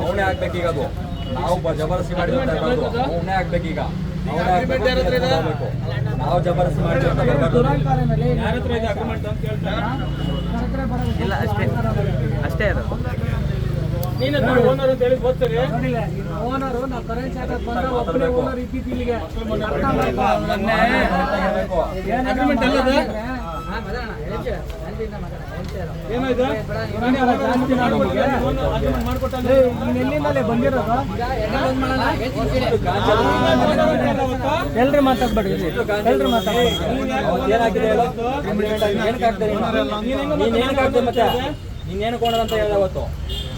ಅವನೇ ಆಗ್ಬೇಕೀಗ. ಅದು ನಾವು ಜಬರ್ದಸ್ತಿ ಮಾಡಿ ಅವನೇ ಆಗ್ಬೇಕೀಗ. ನಾವು ಜಬರ್ದಸ್ತಿ ಮಾಡಿ ಇಲ್ಲ ಅಷ್ಟೇ ಅದು. ಓನರ್ ಅಂತ ಹೇಳಿ ಗೊತ್ತಾರೆ. ಓನರು ನಾವು ಕರೆನ್ಸಿ ಹಾಕಕ್ ಬಂದ್ರೆ ಒಬ್ಬನೇ ಓನರ್ ಇದ್ದಿದ್ದು ಇಲ್ಲಿಗೆ. ಅಗ್ರಿಮೆಂಟ್ ಎಲ್ಲ ಏನಾಯ್ತು? ಎಲ್ಲಿಂದಲೇ ಬಂದಿರೋದು? ಎಲ್ರಿ ಮಾತಾಡ್ಬೇಡಿ, ಎಲ್ರಿ ಮಾತಾಡ್ಬೇಡಿ. ಮತ್ತೆ ನೀನೇನು ಕೊಡೋದಂತ ಹೇಳಿದೆ ಅವತ್ತು.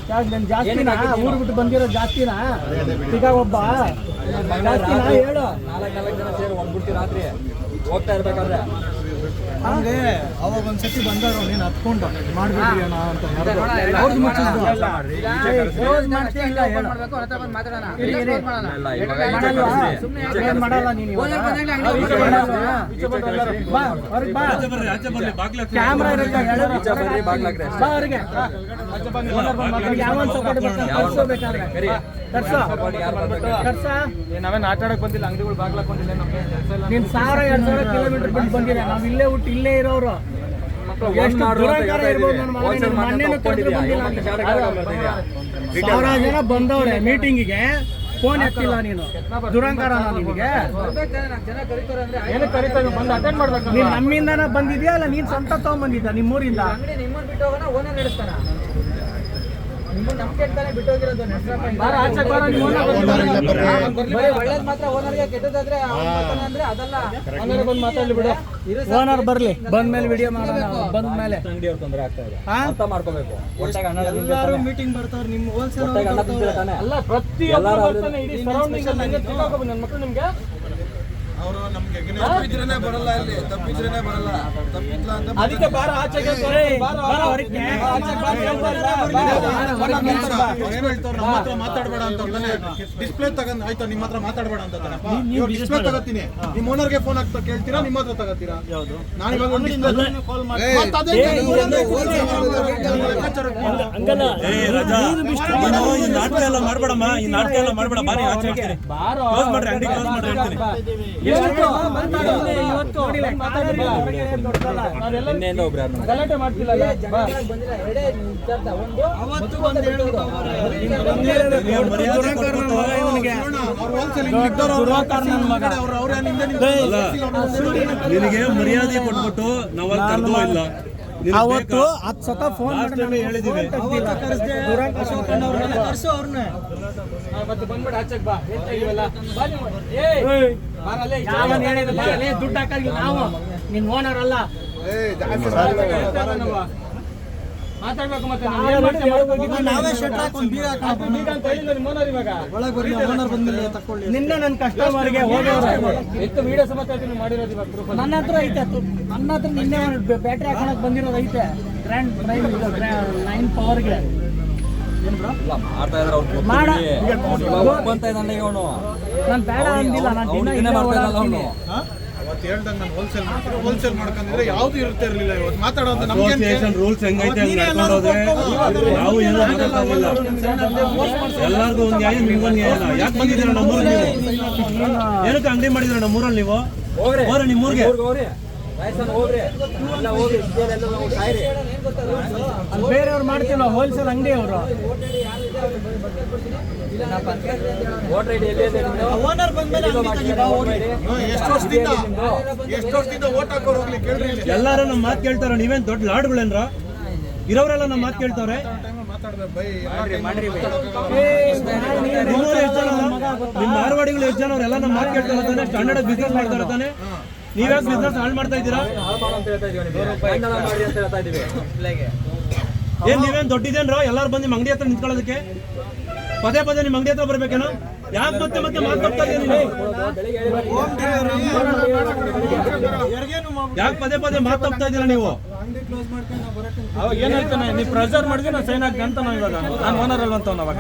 ಯಾಕೆ ನಾನು ಜಾಸ್ತಿನಾ? ಊರು ಬಿಟ್ಟು ಬಂದಿರೋ ಜಾಸ್ತಿನಾ? ಈಗ ಒಬ್ಬ ಜಾಸ್ತಿನಾ ಹೇಳು. 4 ಜನ ಸೇರಿ ಒಂದ್ಬಿಡ್ತಿ ರಾತ್ರಿ ಹೋಗ್ತಾ ಇರ್ಬೇಕಾದ್ರೆ ಹಂಗೆ ಅವಾಗ ಒಂದ್ಸತಿ ಬಂದರು ನೀನು ಹತ್ಕೊಂಡು ಮಾಡ್ಬಿಡ್ರಿ ಅಣ್ಣ ಅಂತ ಅವ್ರದ್ದು ಮುಚ್ಚಿದ್ರು. ಮಾಡಲ್ಲ ನೀನು ಕ್ಯಾಮ್ರಾ ಇರುತ್ತೆ ಅವ್ರಿಗೆ ಯಾವನ್ ಸಪೋರ್ಟ್ ಬೇಕಾದ್ರೆ ನಾವೇನು ಆಟ ಆಡಕ್ ಬಂದಿಲ್ಲ. ಅಂಗಡಿಗಳು ಬಾಗ್ಲಾಕೊಂಡಿಲ್ಲ. ನೀನ್ 1000-2000 ಕಿಲೋಮೀಟರ್ ಬಿಟ್ಟು ಬಂದಿಲ್ಲ. ನಾವ್ ಇಲ್ಲೇ ಹುಟ್ಟು ಇಲ್ಲೇ ಇರೋರು. ಎಷ್ಟು ದುರಂಕಾರ ಇರ್ಬೋದು ನನ್ನ ಮನೇನು ತೊಂದ್ರೆ ಬಂದಿಲ್ಲ. 1000 ಜನ ಬಂದವ್ರೆ ಮೀಟಿಂಗಿಗೆ, ಫೋನ್ ಎತ್ತಿಲ್ಲ ನೀನು. ದುರಂಕಾರ ನಿನಗೆ ಏನು ಕರೀತಾರೆ? ಬಂದು ಅಟೆಂಡ್ ಮಾಡ್ಬೇಕು. ನೀನ್ ನಮ್ಮಿಂದನ ಬಂದಿದ್ಯಾ ಅಲ್ಲ ನೀನ್ ಸ್ವಂತ ತಗೊಂಡ್ಬಂದಿದ್ದ ನಿಮ್ಮೂರಿಂದ? ಓನರ್ ಬರ್ಲಿ, ಬಂದ್ಮೇಲೆ ವಿಡಿಯೋ ಮಾಡೋಣ. ಬಂದ್ಮೇಲೆ ಅಂಗಡಿಯವ್ರು ತೊಂದರೆ ಆಗ್ತಾ ಇದೆ, ಅರ್ಥ ಮಾಡ್ಕೋಬೇಕು. ಎಲ್ಲರೂ ಮೀಟಿಂಗ್ ಬರ್ತಾವ್ರು. ನಿಮ್ಮ ಹೋಲ್ಸೇಲ್ ಅಲ್ಲ, ಪ್ರತಿಯೊಬ್ಬರು ಬರ್ತಾನೆ. ಇಡೀ ಸರೌಂಡಿಂಗ್ ನನ್ನ ಮಕ್ಕಳು ನಿಮ್ಗೆ ಅವರು ನಮ್ಗೆ ಬರಲ್ಲ. ಇಲ್ಲಿ ತಪ್ಪಿದ್ರೇನೆ ಬರಲ್ಲ. ತಪ್ಪಿಲ್ಲ ಅಂತ ಅದಕ್ಕೆ ಬಾರ ಆಚೆಗೆ ಮಾತಾಡಬೇಡ ಅಂತ ಡಿಸ್ಪ್ಲೇ ತಗೊಂಡ್ ಆಯ್ತಾ? ನಿಮ್ಮ ಹತ್ರ ಮಾತಾಡಬೇಡ ಅಂತ ಡಿಸ್ಪ್ಲೇ ತಗೋತೀನಿ. ನಿಮ್ಮ ಓನರ್ಗೆ ಫೋನ್ ಆಗ್ತಾ ಕೇಳ್ತೀರಾ? ನಿಮ್ಮ ಹತ್ರ ತಗೋತೀರಾ? ನಾನು ಇವಾಗ ಈ ನಾಟಕ ಎಲ್ಲ ಮಾಡ್ಬೇಡಮ್ಮ, ಈ ನಾಟಕ ಎಲ್ಲ ಮಾಡ್ಬೇಡ. ಬಾರಿ ಆಚೆ ಹೇಳ್ತೀನಿ, ಕ್ಲೋಸ್ ಮಾಡ್ರಿ, ಅಂಗಡಿ ಕ್ಲೋಸ್ ಮಾಡ್ರಿ ಹೇಳ್ತೀನಿ. ಗಲಾಟೆ ಮಾಡ್ತಿಲ್ಲ. ನಿನಗೆ ಮರ್ಯಾದೆ ಕೊಟ್ಬಿಟ್ಟು ನಾವಲ್ಲಿ ಕರೆದೂ ಇಲ್ಲ. ಅವತ್ತು 10 ಸತ ಫೋನ್ ಹೇಳಿದೀವಿ. ದುಡ್ಡು ಹಾಕಿ ನಾವು ನಿನ್ ಓನರ್ ಅಲ್ಲ. ಮಾತಾಡ್ಬೇಕು. ಮತ್ತೆ ನಿನ್ನ ನನ್ನ ಕಸ್ಟಮರ್ಗೆ ಎಷ್ಟು ವಿಡಿಯೋ ಸಮೇತ ಮಾಡಿರೋದು ಇವಾಗ ನನ್ನ ಹತ್ರ ಐತೆ. ನನ್ನ ಹತ್ರ ನಿನ್ನೆ ಬ್ಯಾಟ್ರಿ ಹಾಕೊಳಕ್ ಬಂದಿರೋದು ಐತೆ. ಗ್ರ್ಯಾಂಡ್ ಪ್ರೈಮ್ 9 ಪವರ್ಗೆ ನಾನು ಬೇಡ ಅಂದಿಲ್ಲ. ನಾನು ಅವತ್ತು ಹೇಳ್ದಂಗೆ ನಾನು ಹೋಲ್ಸೇಲ್ ಮಾಡ್ಕೊಂಡಿದ್ರೆ ಯಾವ್ದು ಇರುತ್ತೆ ಇರಲಿಲ್ಲ. ಇವತ್ತು ಮಾತಾಡೋದು ರೂಲ್ಸ್ ಹೆಂಗೈತೆ ನಾವು ಎಲ್ಲ ಮಾತಾಡೋದಿಲ್ಲ. ಎಲ್ಲರಿಗೂ ಒಂದು ನ್ಯಾಯ, ನಿಮ್ಗೊಂದು ನ್ಯಾಯ. ಯಾಕೆ ಬಂದಿದ್ದೀರ ನಮ್ಮೂರಲ್ಲಿ? ನೀವು ಏನಕ್ಕೆ ಅಂಗಡಿ ಮಾಡಿದಿರ ನಮ್ಮೂರಲ್ಲಿ? ನೀವು ಹೋಗ್ರಿ ನಿಮ್ಮೂರಿಗೆ. ಬೇರೆಯವ್ರು ಮಾಡ್ತಿಲ್ಲ, ಹೋಲ್ಸೇಲ್ ಅಂಗಡಿ ಅವರು. ಓನರ್ ಬಂದ್ಮೇಲೆ ಎಷ್ಟು ವರ್ಷದಿಂದ ಓಟ್ ಹಾಕೋರು ಹೋಗ್ಲಿ ಕೇಳ್ರಿ. ಎಲ್ಲಾರು ನಮ್ಮ ಮಾತು ಕೇಳ್ತಾರ. ನೀವೇನ್ ದೊಡ್ಡ ಲಾಡ್ಗಳೇನ್ರ? ಇರೋರೆಲ್ಲ ನಮ್ಮ ಮಾತು ಕೇಳ್ತಾವ್ರೆ. ನಿಮ್ಮ ಮಾರ್ವಾಡಿಗಳು ಎಷ್ಟು ಜನ ಅವರೆಲ್ಲ ನಮ್ಮ ಮಾತು ಕೇಳ್ತಾರ ತಾನೆ? ಸ್ಟ್ಯಾಂಡರ್ಡ್ ಬಿಸ್ನೆಸ್ ಮಾಡ್ತಾರ ತಾನೆ? ನೀವ್ಯಾಕೆ ಬಿಸ್ನೆಸ್ ಹಾಳು ಮಾಡ್ತಾ ಇದ್ದೀರಾ? ಏನ್ ನೀವೇನ್ ದೊಡ್ಡಿದೇನ್ರ? ಎಲ್ಲಾರು ಬಂದು ನಿಮ್ಮ ಅಂಗಡಿ ಹತ್ರ ನಿಂತ್ಕೊಳ್ಳೋದಕ್ಕೆ ಪದೇ ಪದೇ ನಿಮ್ಮ ಅಂಗಡಿ ಹತ್ರ ಬರ್ಬೇಕೇನೋ? ಯಾಕೆ ಮತ್ತೆ ಮತ್ತೆ ಮಾತಾಡ್ತಾ ಇದ್ದೀನಿ? ಯಾಕೆ ಪದೇ ಪದೇ ಮಾತಾಡ್ತಾ ಇದ್ದೀರಾ ನೀವು? ಅವಾಗ ಏನಾಯ್ತಾನೆ, ನೀವು ಪ್ರೆಸರ್ ಮಾಡಿದ್ರೆ ನಾನು ಸೈನ್ ಹಾಕಿ ಅಂತ ನಾವು ಇವಾಗ ನಾನು ಓನರ್ ಅಲ್ವಂತ ಅವಾಗ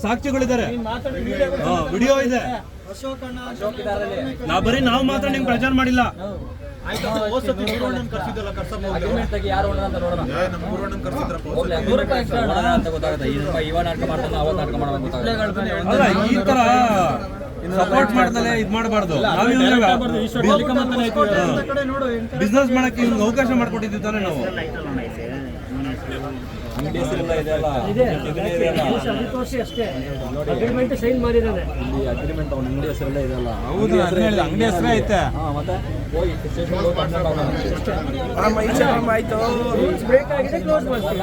ಸಾಕ್ಷಿಗಳಿದ್ದಾರೆ, ವಿಡಿಯೋ ಇದೆ. ನಾವು ಬರೀ ನಾವು ಮಾತ್ರ ನಿಮ್ಗೆ ಪ್ರೆಜರ್ ಮಾಡಿಲ್ಲ. ಆಯ್ತು ಹೋಸತಿ ಗುರುವಣ್ಣನ ಕರ್ಸಿದ್ದಲ್ಲ ಕರ್ಸಪ್ಪ ಅಗ್ರಿಮೆಂಟ್ ತೆಗಿ ಯಾರು ಓನರ್ ಅಂತ ನೋಡೋಣ. ನಮ್ಮ ಗುರುವಣ್ಣನ ಕರ್ಸಿದ್ರಪ್ಪ ಹೋಗ್ಲಿ, ಅಗ್ರಿಮೆಂಟ್ ಓನರ್ ಅಂತ ಗೊತ್ತಾಗುತ್ತೆ. ಇವ ನಾಟಕ ಮಾಡ್ತಾನೆ ಅವತ್ತು ನಾಟಕ ಮಾಡೋದು ಗೊತ್ತಾಗುತ್ತೆ. ಅಲ್ಲ ಈ ತರ ಸಪೋರ್ಟ್ ಮಾಡ್ದಲೆ ಇದ್ ಮಾಡಬಾರ್ದು. ಬಿಸ್ನೆಸ್ ಮಾಡಕ್ಕೆ ಇವ್ನಿಗೆ ಅವಕಾಶ ಮಾಡ್ಕೊಟ್ಟಿದ್ದೀವಿ ತಾನೇ ನಾವು. ಅಂಗಡಿ ಹೆಸರೆಲ್ಲ ಇದೆಯಲ್ಲ, ಅಗ್ರಿಮೆಂಟ್ ಸೈನ್ ಮಾಡಿದ್ದಾನೆ. ಇಲ್ಲಿ ಅಗ್ರಿಮೆಂಟ್ ಅವ್ನ ಅಂಗಡಿ ಹೆಸರೆಲ್ಲ ಇದೆಯಲ್ಲ. ಹೌದು, ಅಂಗಡಿ ಹೆಸರೇ ಐತೆ. ಮತ್ತೆ ಹೋಗಿ ಸ್ಟೇಷನ್ ಹೋಗಿ ಮಾತಾಡೋಣ. ಆಯ್ತು, ರೂಲ್ಸ್ ಬ್ರೇಕ್ ಆಗಿದೆ, ಕ್ಲೋಸ್ ಮಾಡ್ತೀವಿ.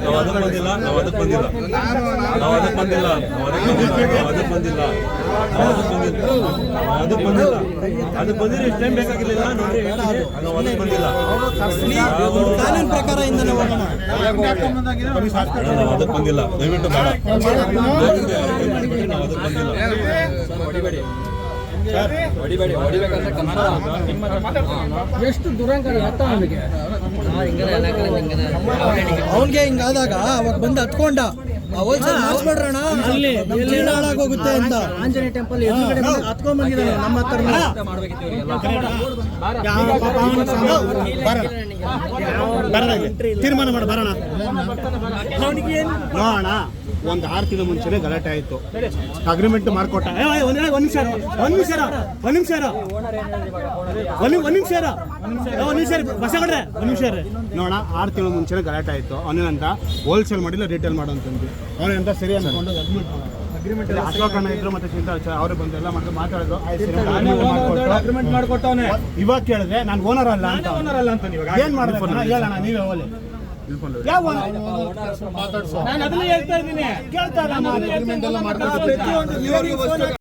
ನಾವು ಅದಕ್ಕೆ ಬಂದಿಲ್ಲ, ನಾವು ಅದಕ್ಕೆ ಬಂದಿಲ್ಲ, ನಾವು ಅದಕ್ಕೆ ಬಂದಿಲ್ಲ, ನಾವು ಅದಕ್ಕೆ ಬಂದಿಲ್ಲ, ಅದಕ್ಕೆ ಬಂದಿಲ್ಲ. ಅದಕ್ಕೆ ಬಂದಿದ್ರೆ ಇಷ್ಟು ಟೈಮ್ ಬೇಕಾಗಿರ್ಲಿಲ್ಲ ನೋಡ್ರಿ. ನಾವು ಅದಕ್ಕೆ ಬಂದಿಲ್ಲ, ಕಾನೂನು ಪ್ರಕಾರ ಇಂದಲೇ ಹೋಗೋಣ. ನಾವು ಅದಕ್ಕೆ ಬಂದಿಲ್ಲ. ದಯವಿಟ್ಟು ಬೇಡ, ನಾವು ಅದಕ್ಕೆ ಬಂದಿಲ್ಲ. ಹೊಡಿಬೇಡಿ, ಹೊಡಿಬೇಕಂದ್ರೆ ಎಷ್ಟು ದುರಂಕಾರ ಅರ್ಥ ಅವನಿಗೆ. ಅವನಿಗೆ ಹಿಂಗಾದಾಗ ಅವಾಗ ಬಂದು ಹತ್ಕೊಂಡ ಹೋಲ್ಸೇಲ್ ಅಲ್ಲಿ ಜೀವನ ಹಾಳಾಗೋಗುತ್ತೆ ಅಂತ ಆಂಜನೇಯ ಟೆಂಪಲ್ ಎದುರುಗಡೆ ಹತ್ಕೊಂಡ್ ಬಂದಿದ್ದಾನೆ ನಮ್ಮ ಹತ್ರ. ಮಾಡ್ಬೇಕಿತ್ತು ತೀರ್ಮಾನ ಮಾಡಿ ಬರೋಣ ನೋಡೋಣ. ಒಂದು 6 ತಿಂಗಳ ಮುಂಚೆನೆ ಗಲಾಟೆ ಆಯ್ತು, ಅಗ್ರಿಮೆಂಟ್ ಮಾಡ್ಕೊಟ್ಟ. ಒಂದ್ ನಿಮಿಷ ಬಸಗಡ್ರೆ ಒಂದ್ ನಿಮಿಷ ನೋಡೋಣ. 6 ತಿಂಗಳ ಮುಂಚೆನೆ ಗಲಾಟೆ ಆಯ್ತು. ಅವನೇನಂತ ಹೋಲ್ಸೇಲ್ ಮಾಡಿಲ್ಲ ರಿಟೇಲ್ ಮಾಡು ಅಂತಂದ್ವಿ. ಅವನೇಂತ ಸರಿ ಅನ್ಕೊಂಡು ಅಗ್ರಿಮೆಂಟ್ ಅಶೋಕಣ್ಣ ಇದ್ರು ಮತ್ತೆ ಚಿಂತಾ ಅವರೇ ಬಂದು ಎಲ್ಲ ಮಾತಾಡಿದ್ರು. ಅಗ್ರಿಮೆಂಟ್ ಮಾಡ್ಕೊಟ್ಟವನೆ. ಇವಾಗ ಕೇಳಿದ್ರೆ ನಾನು ಓನರ್ ಅಲ್ಲ ಅಂತ ಏನ್ ಮಾಡ್ಬೇಕು ಹೇಳೋಣ, ನೀವೇ ಹೋಲಿ. ಯಾವ ನಾನು ಅದನ್ನ ಹೇಳ್ತಾ ಇದ್ದೀನಿ. ಕೇಳ್ತಾರೆ